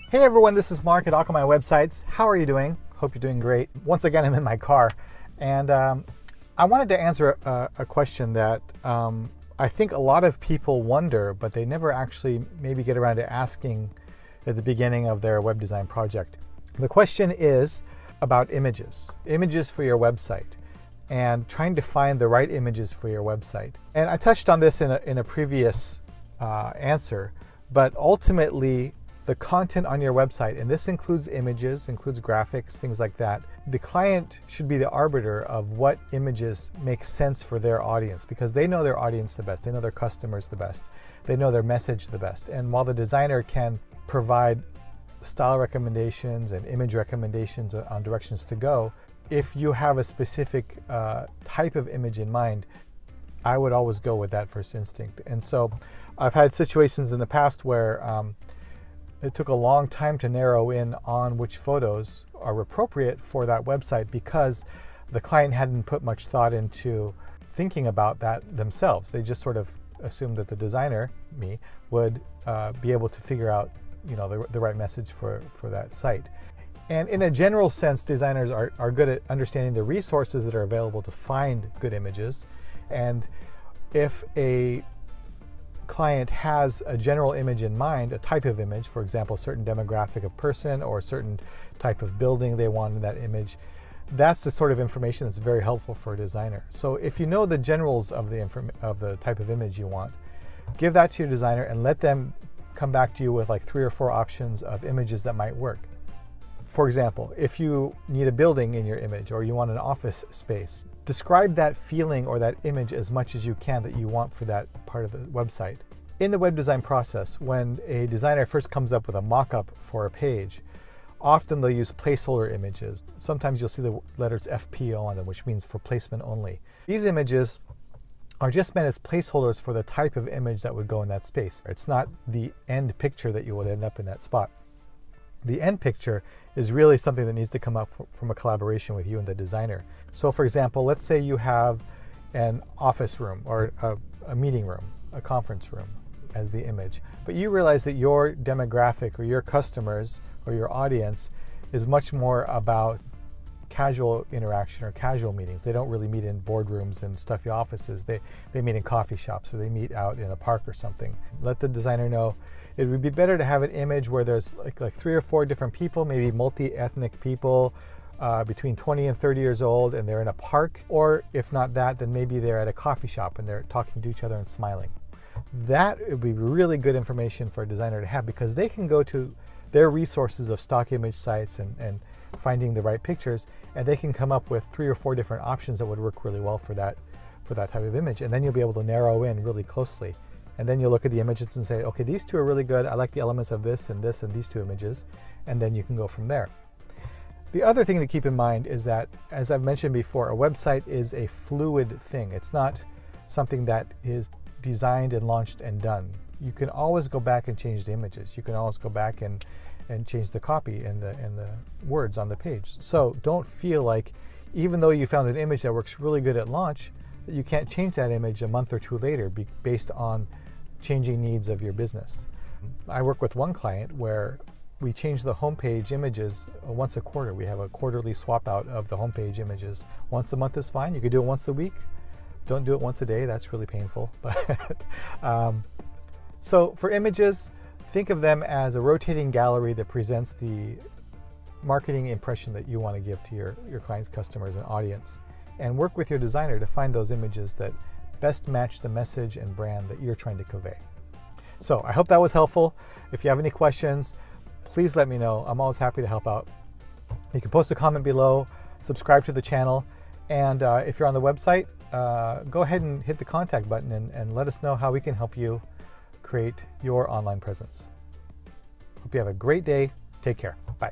Hey everyone, this is Mark at Akamai Websites. How are you doing? Hope you're doing great. Once again, I'm in my car, and I wanted to answer a question that I think a lot of people wonder, but they never actually maybe get around to asking at the beginning of their web design project. The question is about images for your website, and trying to find the right images for your website. And I touched on this in a previous answer, but ultimately the content on your website, and this includes images, includes graphics, things like that, the client should be the arbiter of what images make sense for their audience, because they know their audience the best, they know their customers the best, they know their message the best. And while the designer can provide style recommendations and image recommendations on directions to go, if you have a specific type of image in mind, I would always go with that first instinct. And so I've had situations in the past where it took a long time to narrow in on which photos are appropriate for that website, because the client hadn't put much thought into thinking about that themselves. They just sort of assumed that the designer, me, would be able to figure out, the right message for that site. And in a general sense, designers are good at understanding the resources that are available to find good images. And if a client has a general image in mind, a type of image, for example, a certain demographic of person or a certain type of building they want in that image, that's the sort of information that's very helpful for a designer. So if you know the generals of the type of image you want, give that to your designer and let them come back to you with like 3 or 4 options of images that might work. For example, if you need a building in your image or you want an office space, describe that feeling or that image as much as you can that you want for that part of the website. In the web design process, when a designer first comes up with a mock-up for a page, often they'll use placeholder images. Sometimes you'll see the letters FPO on them, which means for placement only. These images are just meant as placeholders for the type of image that would go in that space. It's not the end picture that you would end up in that spot. The end picture is really something that needs to come up from a collaboration with you and the designer. So for example, let's say you have an office room or a meeting room, a conference room as the image, but you realize that your demographic or your customers or your audience is much more about casual interaction or casual meetings. They don't really meet in boardrooms and stuffy offices. They meet in coffee shops, or they meet out in a park or something. Let the designer know it would be better to have an image where there's like 3 or 4 different people, maybe multi-ethnic people, between 20 and 30 years old, and they're in a park. Or if not that, then maybe they're at a coffee shop and they're talking to each other and smiling. That would be really good information for a designer to have, because they can go to their resources of stock image sites and finding the right pictures, and they can come up with 3 or 4 different options that would work really well for that type of image. And then you'll be able to narrow in really closely. And then you look at the images and say, okay, these 2 are really good. I like the elements of this and these 2 images. And then you can go from there. The other thing to keep in mind is that, as I've mentioned before, a website is a fluid thing. It's not something that is designed and launched and done. You can always go back and change the images. You can always go back and change the copy and the words on the page. So don't feel like, even though you found an image that works really good at launch, that you can't change that image a month or 2 later based on changing needs of your business. I work with one client where we change the homepage images once a quarter. We have a quarterly swap out of the homepage images. Once a month is fine. You could do it once a week. Don't do it once a day. That's really painful. But so for images, think of them as a rotating gallery that presents the marketing impression that you want to give to your clients, customers, and audience. And work with your designer to find those images that best match the message and brand that you're trying to convey. So I hope that was helpful. If you have any questions, please let me know. I'm always happy to help out. You can post a comment below, subscribe to the channel, and if you're on the website, go ahead and hit the contact button and let us know how we can help you create your online presence. Hope you have a great day. Take care. Bye.